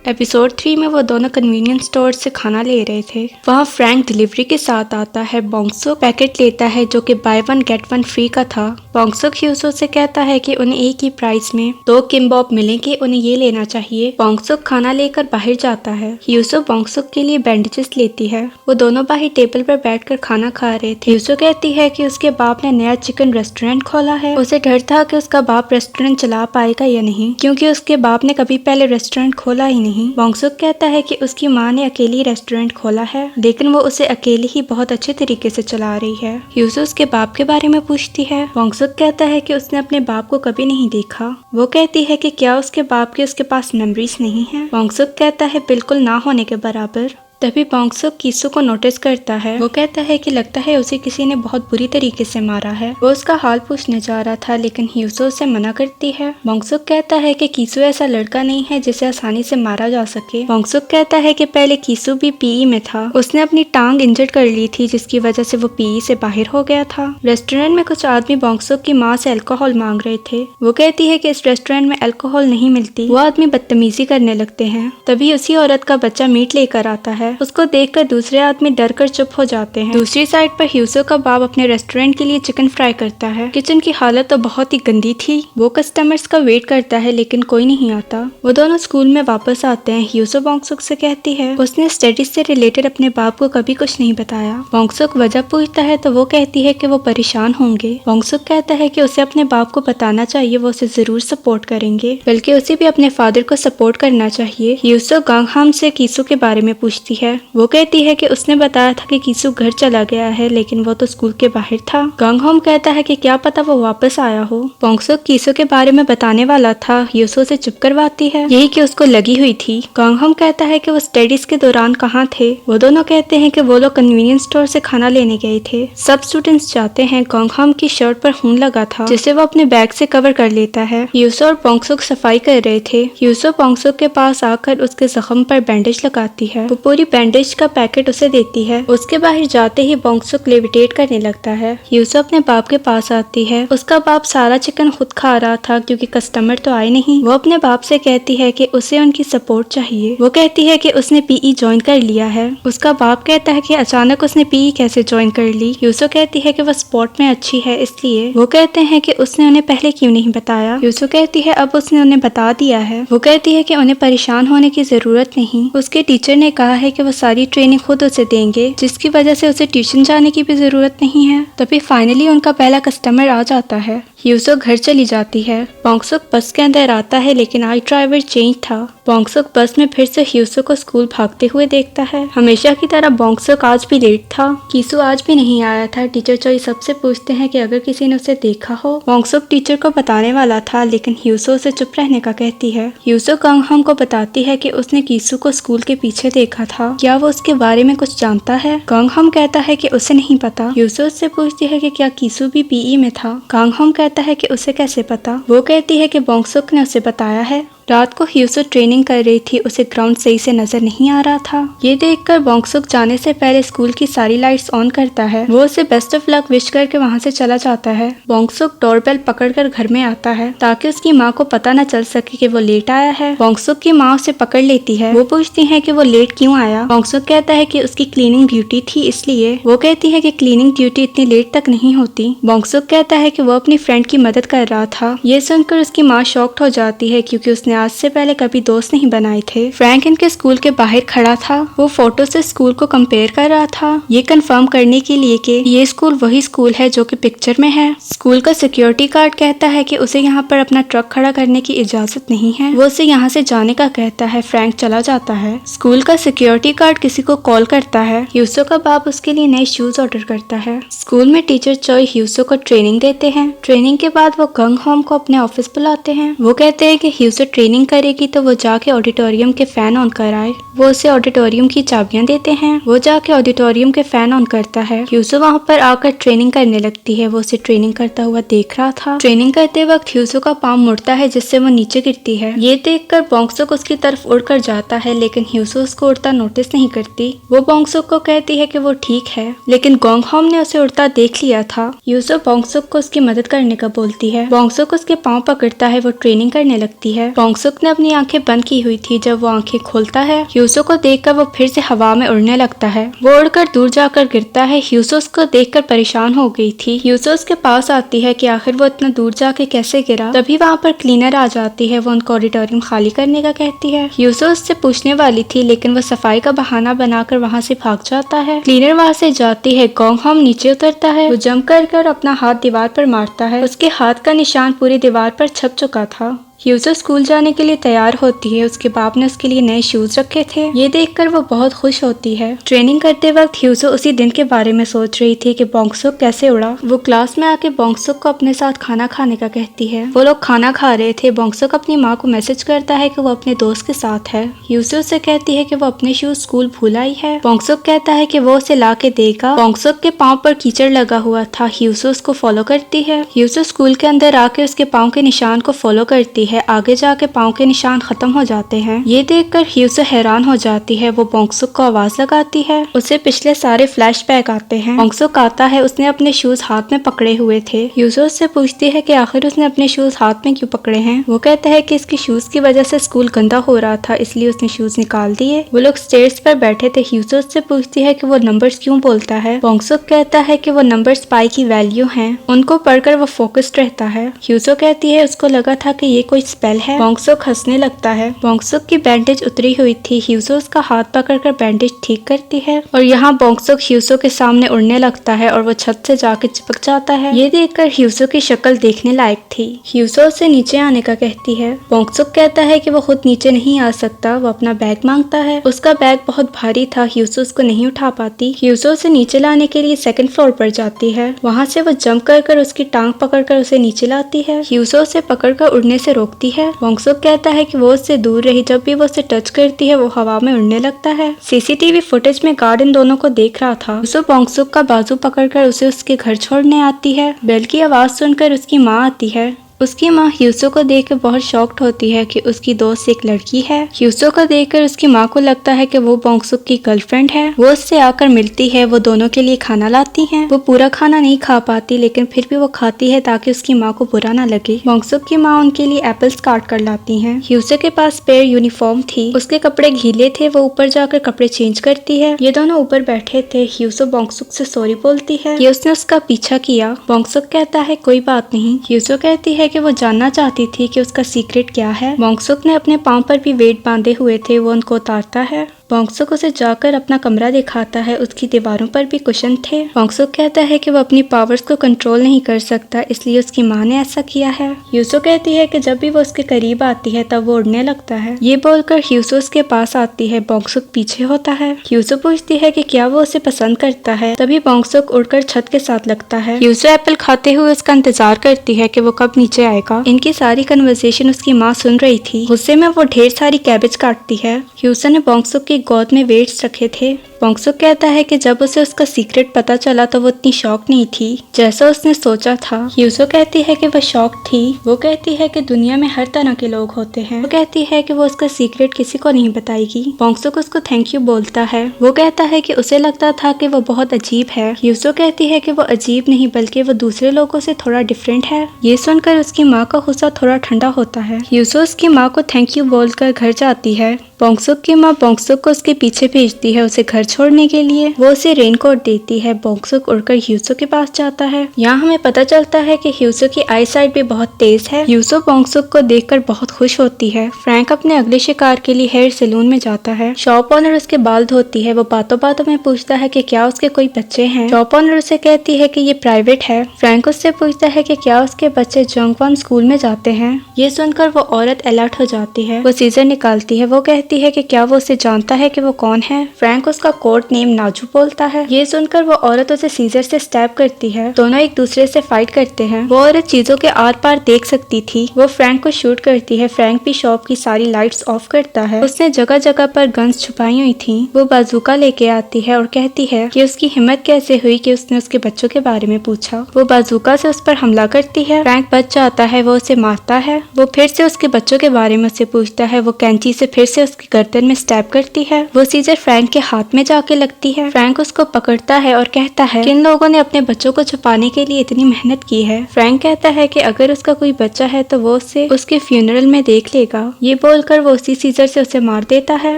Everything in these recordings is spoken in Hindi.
एपिसोड 3 में वो दोनों कन्वीनियंस स्टोर से खाना ले रहे थे। वहाँ फ्रैंक डिलीवरी के साथ आता है। बोंगसुक पैकेट लेता है जो कि by one get one free का था। बोंगसुक ह्यूसो से कहता है कि उन्हें एक ही प्राइस में 2 किम्बॉप मिलेंगे, उन्हें ये लेना चाहिए। बोंगसुक खाना लेकर बाहर जाता है। ह्यूसो बोंगसुक के लिए बैंडेजेस लेती है। वो दोनों बाहर टेबल पर बैठकर खाना खा रहे थे। ह्यूसो कहती है कि उसके बाप ने नया चिकन रेस्टोरेंट खोला है। उसे डर था कि उसका बाप रेस्टोरेंट चला पाएगा या नहीं, क्योंकि उसके बाप ने कभी पहले रेस्टोरेंट खोला ही नहीं। बोंगसुक कहता है कि उसकी माँ ने अकेली रेस्टोरेंट खोला है, लेकिन वो उसे अकेले ही बहुत अच्छे तरीके से चला रही है। ह्यूसो उसके बाप के बारे में पूछती है। बोंगसुक कहता है कि उसने अपने बाप को कभी नहीं देखा। वो कहती है कि क्या उसके बाप की उसके पास मेमोरीज नहीं है। बोंगसुक कहता है बिल्कुल ना होने के बराबर। तभी बोंगसुक कीसू को नोटिस करता है। वो कहता है कि लगता है उसे किसी ने बहुत बुरी तरीके से मारा है। वो उसका हाल पूछने जा रहा था, लेकिन ह्यूसो उसे मना करती है। बोंगसुक कहता है कि कीसू ऐसा लड़का नहीं है जिसे आसानी से मारा जा सके। बोंगसुक कहता है कि पहले कीसू भी पीई में था। उसने अपनी टांग इंजर्ड कर ली थी, जिसकी वजह से वो पीई से बाहर हो गया था। रेस्टोरेंट में कुछ आदमी बोंगसुक की माँ से अल्कोहल मांग रहे थे। वो कहती है कि इस रेस्टोरेंट में अल्कोहल नहीं मिलती। वो आदमी बदतमीजी करने लगते हैं। तभी उसी औरत का बच्चा मीट लेकर आता है। उसको देखकर दूसरे आदमी डर कर चुप हो जाते हैं। दूसरी साइड पर ह्यूसो का बाप अपने रेस्टोरेंट के लिए चिकन फ्राई करता है। किचन की हालत तो बहुत ही गंदी थी। वो कस्टमर्स का वेट करता है, लेकिन कोई नहीं आता। वो दोनों स्कूल में वापस आते हैं। ह्यूसो बोंगसुक से कहती है उसने स्टडीज से रिलेटेड अपने बाप को कभी कुछ नहीं बताया। बोंगसुक वजह पूछता है तो वो कहती है कि वो परेशान होंगे। बोंगसुक कहता है कि उसे अपने बाप को बताना चाहिए, वो उसे जरूर सपोर्ट करेंगे, बल्कि उसे भी अपने फादर को सपोर्ट करना चाहिए। ह्यूसो गांगहाम से कीसू के बारे में पूछती है। वो कहती है कि उसने बताया था कि कीसू घर चला गया है, लेकिन वो तो स्कूल के बाहर था। गांगहोम कहता है कि क्या पता वो वापस आया हो। बोंगसुक कीसू के बारे में बताने वाला था। ह्यूसो से चुप करवाती है, यही कि उसको लगी हुई थी। गांगहोम कहता है कि वो स्टडीज के दौरान कहाँ थे। वो दोनों कहते हैं कि वो लोग कन्वीनियंस स्टोर से खाना लेने गए थे। सब स्टूडेंट्स जाते हैं। गांगहोम की शर्ट पर खून लगा था, जिसे वो अपने बैग से कवर कर लेता है। ह्यूसो और बोंगसुक सफाई कर रहे थे। ह्यूसो बोंगसुक के पास आकर उसके जख्म पर बैंडेज लगाती है। वो पूरी बैंडेज का पैकेट उसे देती है। उसके बाहर जाते ही बोंगसुक लेविटेट करने लगता है। ह्यूसो अपने बाप के पास आती है। उसका बाप सारा चिकन खुद खा रहा था, क्योंकि कस्टमर तो आए नहीं। वो अपने बाप से कहती है कि उसे उनकी सपोर्ट चाहिए। वो कहती है कि उसने पीई ज्वाइन कर लिया है। उसका बाप कहता है कि अचानक उसने पीई कैसे ज्वाइन कर ली। ह्यूसो कहती है कि वो स्पोर्ट में अच्छी है, इसलिए। वो कहते हैं कि उसने उन्हें पहले क्यों नहीं बताया। ह्यूसो कहती है अब उसने उन्हें बता दिया है। वो कहती है कि उन्हें परेशान होने की जरूरत नहीं। उसके टीचर ने कहा है कि वो सारी ट्रेनिंग खुद उसे देंगे, जिसकी वजह से उसे ट्यूशन जाने की भी जरूरत नहीं है। तभी फाइनली उनका पहला कस्टमर आ जाता है। ह्यूसो घर चली जाती है। बोंगसुक बस के अंदर आता है, लेकिन आज ड्राइवर चेंज था। बोंगसुक बस में फिर से ह्यूसो को स्कूल भागते हुए देखता है। हमेशा की तरह बोंगसुक आज भी लेट था। कीसू आज भी नहीं आया था। टीचर चोई सबसे पूछते हैं कि अगर किसी ने उसे देखा हो। बोंगसुक टीचर को बताने वाला था, लेकिन ह्यूसो उसे चुप रहने का कहती है। ह्यूसो गांगहाम को बताती है कि उसने कीसू को स्कूल के पीछे देखा था। क्या वो उसके बारे में कुछ जानता है। गांगहाम कहता है कि उसे नहीं पता। ह्यूसो उससे पूछती है कि क्या कीसू भी पीई में था। गांगहाम कहता है कि उसे कैसे पता। वो कहती है कि बोंगसुक ने उसे बताया है। रात को ह्यूसो ट्रेनिंग कर रही थी। उसे ग्राउंड सही से नजर नहीं आ रहा था। ये देखकर बोंगसुक जाने से पहले स्कूल की सारी लाइट्स ऑन करता है। वो उसे बेस्ट ऑफ लक विश करके वहाँ से चला जाता है। बोंगसुक डोरबेल पकड़कर घर में आता है, ताकि उसकी माँ को पता न चल सके कि वो लेट आया है। बोंगसुक की माँ उसे पकड़ लेती है। वो पूछती है कि वो लेट क्यों आया। बोंगसुक कहता है कि उसकी क्लीनिंग ड्यूटी थी, इसलिए। वो कहती है कि क्लीनिंग ड्यूटी इतनी लेट तक नहीं होती। बोंगसुक कहता है कि वो अपनी फ्रेंड की मदद कर रहा था। ये सुनकर उसकी माँ शॉक्ड हो जाती है, क्योंकि उसने आज से पहले कभी दोस्त नहीं बनाए थे। फ्रैंक इनके स्कूल के बाहर खड़ा था। वो फोटो से स्कूल को कंपेयर कर रहा था, ये कंफर्म करने के लिए कि ये स्कूल वही स्कूल है जो कि पिक्चर में है। स्कूल का सिक्योरिटी गार्ड कहता है कि उसे यहाँ पर अपना ट्रक खड़ा करने की इजाजत नहीं है। वो उसे यहाँ से जाने का कहता है। फ्रैंक चला जाता है। स्कूल का सिक्योरिटी गार्ड किसी को कॉल करता है। ह्यूसो का बाप उसके लिए नए शूज ऑर्डर करता है। स्कूल में टीचर चोई ह्यूसो को ट्रेनिंग देते हैं। ट्रेनिंग के बाद वो गांगहोम को अपने ऑफिस बुलाते हैं। वो कहते हैं कि ह्यूसो ट्रेनिंग करेगी तो वो जाके ऑडिटोरियम के फैन ऑन कराए। वो उसे ऑडिटोरियम की चाबियां देते हैं। वो जाके ऑडिटोरियम के फैन ऑन करता है। ह्यूसो वहाँ पर आकर ट्रेनिंग करने लगती है। वो उसे ट्रेनिंग करता हुआ देख रहा था। ट्रेनिंग करते वक्त ह्यूसो का पाँव मुड़ता है, जिससे वो नीचे गिरती है। ये देखकर बोंगसुक उसकी तरफ उड़कर जाता है, लेकिन ह्यूसो उसको उड़ता नोटिस नहीं करती। वो बोंगसुक को कहती है कि वो ठीक है, लेकिन गांगहोम ने उसे उड़ता देख लिया था। ह्यूसो बोंगसुक को उसकी मदद करने का बोलती है। बोंगसुक उसके पाँव पकड़ता है। वो ट्रेनिंग करने लगती है। बोंगसुक ने अपनी आंखें बंद की हुई थी। जब वो आंखें खोलता है ह्यूसो को देखकर वो फिर से हवा में उड़ने लगता है। वो उड़कर दूर जाकर गिरता है। ह्यूसो उसको देखकर परेशान हो गई थी। ह्यूसो उसके पास आती है कि आखिर वो इतना दूर जाके कैसे गिरा। तभी वहाँ पर क्लीनर आ जाती है। वो उनको ऑडिटोरियम खाली करने का कहती है। ह्यूसो उससे पूछने वाली थी लेकिन वो सफाई का बहाना बनाकर वहाँ से भाग जाता है। क्लीनर वहाँ से जाती है। गोंग होम नीचे उतरता है। वो जंप कर अपना हाथ दीवार पर मारता है। उसके हाथ का निशान पूरी दीवार पर छप चुका था। ह्यूसो स्कूल जाने के लिए तैयार होती है। उसके बाप ने उसके लिए नए शूज रखे थे। ये देखकर वो बहुत खुश होती है। ट्रेनिंग करते वक्त ह्यूसो उसी दिन के बारे में सोच रही थी कि बोंगसुक कैसे उड़ा। वो क्लास में आके बोंगसुक को अपने साथ खाना खाने का कहती है। वो लोग खाना खा रहे थे। बोंगसुक अपनी माँ को मैसेज करता है कि वो अपने दोस्त के साथ है। ह्यूसो से कहती है कि वो अपने शूज स्कूल भूल आई है। बोंगसुक कहता है कि वो उसे ला के देगा। बोंगसुक के पाँव पर कीचड़ लगा हुआ था। ह्यूसो उसको फॉलो करती है। ह्यूसो स्कूल के अंदर आके उसके पाँव के निशान को फॉलो करती है। आगे जाके पाँव के निशान खत्म हो जाते हैं। ये देखकर ह्यूसो हैरान हो जाती है। वो बोंगसुक को आवाज लगाती है। उसे पिछले सारे फ्लैशबैक आते हैं। बोंगसुक आता है। उसने अपने शूज हाथ में पकड़े हुए थे। ह्यूसो उससे पूछती है कि आखिर उसने अपने शूज हाथ में क्यों पकड़े हैं। वो कहता है कि इसके शूज की वजह से स्कूल गंदा हो रहा था इसलिए उसने शूज निकाल दिए। वो लोग स्टेयर्स पर बैठे थे। ह्यूसो उससे पूछती है कि वो नंबर्स क्यों बोलता है। बोंगसुक कहता है कि वो नंबर्स पाई की वैल्यू हैं। उनको पढ़कर वो फोकस्ड रहता है। ह्यूसो कहती है उसको लगा था कि ये कोई स्पेल है। बोंगसुक हंसने लगता है। बोंगसुक की बैंडेज उतरी हुई थी। ह्यूसो उसका हाथ पकड़कर बैंडेज ठीक करती है और यहाँ बोंगसुक ह्यूसो के सामने उड़ने लगता है और वो छत से जाके चिपक जाता है। ये देखकर ह्यूसो की शक्ल देखने लायक थी। ह्यूसो उसे नीचे आने का कहती है। बोंगसुक कहता है कि वो खुद नीचे नहीं आ सकता। वो अपना बैग मांगता है। उसका बैग बहुत भारी था। ह्यूसो उसको नहीं उठा पाती। ह्यूसो उसे नीचे लाने के लिए सेकंड फ्लोर पर जाती है। वहाँ से वो जंप कर उसकी टांग पकड़कर उसे नीचे लाती है। ह्यूसो उसे पकड़कर उड़ने से रोकती है। बोंगसुक कहता है कि वो उससे दूर रही। जब भी वो उसे टच करती है वो हवा में उड़ने लगता है। सीसीटीवी फुटेज में गार्ड इन दोनों को देख रहा था। ह्यूसो बोंगसुक का बाजू पकड़कर उसे उसके घर छोड़ने आती है। बेल की आवाज सुनकर उसकी माँ आती है। उसकी माँ ह्यूसो को देखकर बहुत शॉक्ड होती है कि उसकी दोस्त एक लड़की है। ह्यूसो को देखकर उसकी माँ को लगता है कि वो बोंगसुक की गर्लफ्रेंड है। वो उससे आकर मिलती है। वो दोनों के लिए खाना लाती हैं। वो पूरा खाना नहीं खा पाती लेकिन फिर भी वो खाती है ताकि उसकी माँ को बुरा ना लगे। बोंगसुक की माँ उनके लिए एप्पल्स काट कर लाती हैं। ह्यूसो के पास स्पेयर यूनिफॉर्म थी। उसके कपड़े गीले थे। वो ऊपर जाकर कपड़े चेंज करती है। ये दोनों ऊपर बैठे थे। ह्यूसो बोंगसुक से सॉरी बोलती है कि उसने उसका पीछा किया। बोंगसुक कहता है कोई बात नहीं। ह्यूसो कहती है कि वो जानना चाहती थी कि उसका सीक्रेट क्या है। बोंगसुक ने अपने पाँव पर भी वेट बांधे हुए थे। वो उनको उतारता है। बोंगसुक उसे जाकर अपना कमरा दिखाता है। उसकी दीवारों पर भी कुशन थे। बोंगसुक कहता है कि वो अपनी पावर्स को कंट्रोल नहीं कर सकता इसलिए उसकी माँ ने ऐसा किया है। ह्यूसो कहती है कि जब भी वो उसके करीब आती है तब वो उड़ने लगता है। ये बोलकर ह्यूसो उसके पास आती है। बोंगसुक पीछे होता है। ह्यूसो पूछती है कि क्या वो उसे पसंद करता है। तभी बोंगसुक उड़कर छत के साथ लगता है। ह्यूसो एप्पल खाते हुए उसका इंतजार करती है कि वो कब नीचे आएगा। इनकी सारी कन्वर्सेशन उसकी माँ सुन रही थी। गुस्से में वो ढेर सारी कैबेज काटती है। ह्यूसो ने बोंगसुक की गोद में वेट्स रखे थे। बोंगसुक कहता है कि जब उसे उसका सीक्रेट पता चला तो वो इतनी शॉक नहीं थी जैसा उसने सोचा था। ह्यूसो कहती है कि वो शॉक थी। वो कहती है कि दुनिया में हर तरह के लोग होते हैं। वो कहती है कि वो उसका सीक्रेट किसी को नहीं बताएगी। बोंगसुक उसको थैंक यू बोलता है। वो कहता है कि उसे लगता था कि वो बहुत अजीब है। ह्यूसो कहती है कि वो अजीब नहीं बल्कि वो दूसरे लोगों से थोड़ा डिफरेंट है। ये सुनकर उसकी माँ का गुस्सा थोड़ा ठंडा होता है। ह्यूसो उसकी माँ को थैंक यू बोलकर घर जाती है। बोंगसुक की माँ बोंगसुक को उसके पीछे भेजती है उसे घर छोड़ने के लिए। वो उसे रेनकोट देती है। बोंगसुक उड़कर ह्यूसो के पास जाता है। यहाँ हमें पता चलता है कि ह्यूसो की आई साइट भी बहुत तेज है। ह्यूसो बोंगसुक को देखकर बहुत खुश होती है। फ्रैंक अपने अगले शिकार के लिए हेयर सैलून में जाता है। शॉप ओनर उसके बाल धोती है। वो बातों बातों में पूछता है कि क्या उसके कोई बच्चे हैं। शॉप ओनर उसे कहती है कि ये प्राइवेट है। फ्रैंक उससे पूछता है कि क्या उसके बच्चे जोंगवॉन स्कूल में जाते हैं। ये सुनकर वो औरत अलर्ट हो जाती है। वो सीजर निकालती है। वो कहती है कि क्या वो उसे जानता है कि वो कौन है। फ्रैंक उसका कोड नेम नाजू बोलता है। ये सुनकर वो औरत उसे सीजर से स्टैब करती है। दोनों एक दूसरे से फाइट करते हैं। वो औरत चीजों के आर पार देख सकती थी। वो फ्रैंक को शूट करती है। फ्रैंक भी शॉप की सारी लाइट्स ऑफ करता है। उसने जगह जगह पर गन्स छुपाई हुई थी। वो बाजूका लेके आती है और कहती है कि उसकी हिम्मत कैसे हुई कि उसने उसके बच्चों के बारे में पूछा। वो बाजूका से उस पर हमला करती है। फ्रैंक बच जाता है। वो उसे मारता है। वो फिर से उसके बच्चों के बारे में उससे पूछता है। वो कैंची से फिर से उसकी गर्दन में स्टैब करती है। वो सीजर फ्रैंक के हाथ में में जाके लगती है। फ्रैंक उसको पकड़ता है और कहता है कि इन लोगों ने अपने बच्चों को छुपाने के लिए इतनी मेहनत की है। फ्रैंक कहता है कि अगर उसका कोई बच्चा है तो वो उसे उसके फ्यूनरल में देख लेगा। ये बोलकर वो उसी सीजर से उसे मार देता है।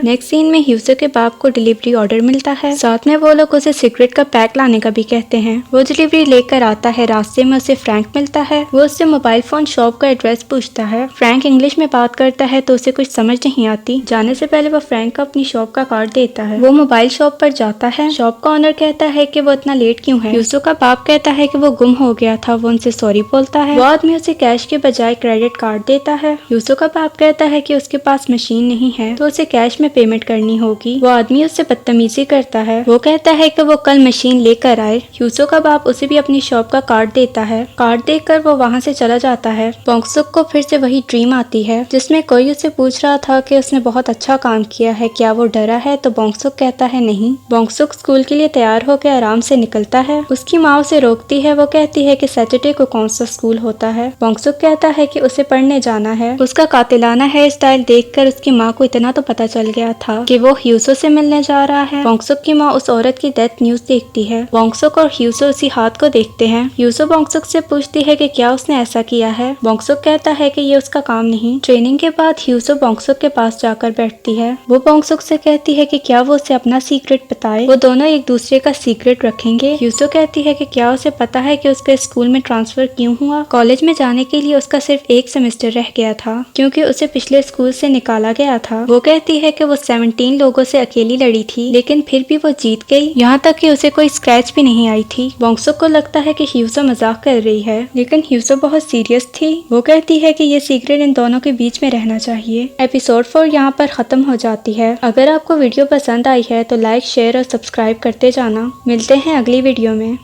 नेक्स्ट सीन में ह्यूसो के बाप को डिलीवरी ऑर्डर मिलता है। साथ में वो लोग उसे सिगरेट का पैक लाने का भी कहते हैं। वो डिलीवरी लेकर आता है। रास्ते में उसे फ्रैंक मिलता है। वो उससे मोबाइल फोन शॉप का एड्रेस पूछता है। फ्रैंक इंग्लिश में बात करता है तो उसे कुछ समझ नहीं आती। जाने से पहले वो फ्रैंक को अपनी शॉप का कार्ड देता है। वो मोबाइल शॉप पर जाता है। शॉप का ऑनर कहता है कि वो इतना लेट क्यों है। ह्यूसो का बाप कहता है कि वो गुम हो गया था। वो उनसे सॉरी बोलता है। वो आदमी उसे कैश के बजाय क्रेडिट कार्ड देता है। ह्यूसो का बाप कहता है कि उसके पास मशीन नहीं है तो उसे कैश में पेमेंट करनी होगी। वो आदमी उससे बदतमीजी करता है। वो कहता है कि वो कल मशीन लेकर आए। ह्यूसो का बाप उसे भी अपनी शॉप का कार्ड देता है। कार्ड देकर वो वहाँ से चला जाता है। बोंगसुक को फिर से वही ड्रीम आती है जिसमें कोई उससे पूछ रहा था कि उसने बहुत अच्छा काम किया है, क्या वो डरा है। तो बोंगसुक कहता है नहीं। बोंगसुक स्कूल के लिए तैयार होकर आराम से निकलता है। उसकी माँ उसे रोकती है। वो कहती है कि सैटरडे को कौन सा स्कूल होता है। बोंगसुक कहता है कि उसे पढ़ने जाना है। उसका कातिलाना हेयर स्टाइल देखकर उसकी माँ को इतना तो पता चल गया था कि वो ह्यूसो से मिलने जा रहा है। बोंगसुक की माँ उस औरत की डेथ न्यूज देखती है। बोंगसुक और ह्यूसो उसी हाथ को देखते हैं। ह्यूसो बोंगसुक से पूछती है कि क्या उसने ऐसा किया है। बोंगसुक कहता है कि ये उसका काम नहीं। ट्रेनिंग के बाद ह्यूसो बोंगसुक के पास जाकर बैठती है। वो बोंगसुक से कहती है कि क्या वो उसे अपना सीक्रेट बताए। वो दोनों एक दूसरे का सीक्रेट रखेंगे। ह्यूसो कहती है कि क्या उसे पता है कि उसका स्कूल में ट्रांसफर क्यों हुआ। कॉलेज में जाने के लिए उसका सिर्फ एक सेमेस्टर रह गया था क्योंकि उसे पिछले स्कूल से निकाला गया था। वो कहती है कि वो 17 लोगों से अकेली लड़ी थी लेकिन फिर भी वो जीत गई, यहाँ तक कि उसे कोई स्क्रैच भी नहीं आई थी। बोंगसुक को लगता है कि ह्यूसो मजाक कर रही है लेकिन ह्यूसो बहुत सीरियस थी। वो कहती है कि ये सीक्रेट इन दोनों के बीच में रहना चाहिए। एपिसोड 4 यहाँ पर खत्म हो जाती है। अगर आपको वीडियो पसंद आई है तो लाइक, शेयर और सब्सक्राइब करते जाना। मिलते हैं अगली वीडियो में।